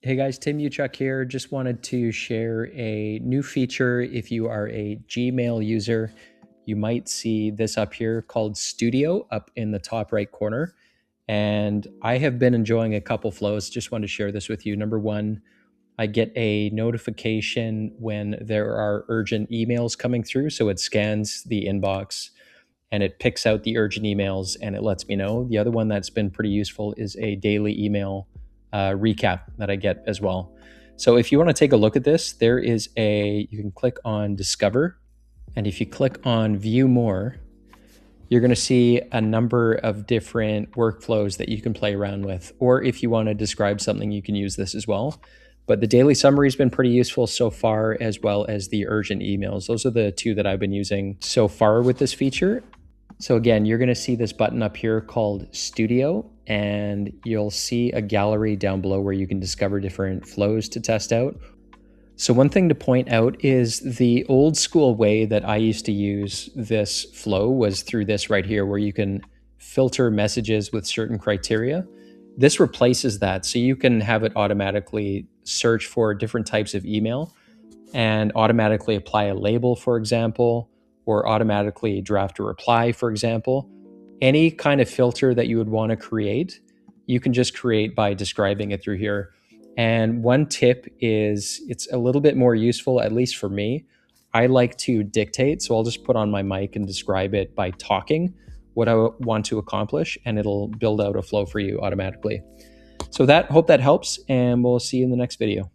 Hey guys, Tim Uchuk here. Just wanted to share a new feature. If you are a Gmail user, you might see this up here called Studio up in the top right corner. And I have been enjoying a couple flows. Just wanted to share this with you. Number one, I get a notification when there are urgent emails coming through. So it scans the inbox and it picks out the urgent emails and it lets me know. The other one that's been pretty useful is a daily email recap that I get as well. So if you want to take a look at this, you can click on Discover. And if you click on View More, you're going to see a number of different workflows that you can play around with. Or if you want to describe something, you can use this as well. But the daily summary has been pretty useful so far, as well as the urgent emails. Those are the two that I've been using so far with this feature. So again, you're going to see this button up here called Studio, and you'll see a gallery down below where you can discover different flows to test out. So one thing to point out is the old school way that I used to use this flow was through this right here, where you can filter messages with certain criteria. This replaces that, so you can have it automatically search for different types of email and automatically apply a label, for example, or automatically draft a reply, for example. Any kind of filter that you would want to create, you can just create by describing it through here. And one tip is it's a little bit more useful, at least for me. I like to dictate, so I'll just put on my mic and describe it by talking what I want to accomplish, and it'll build out a flow for you automatically. So hope that helps, and we'll see you in the next video.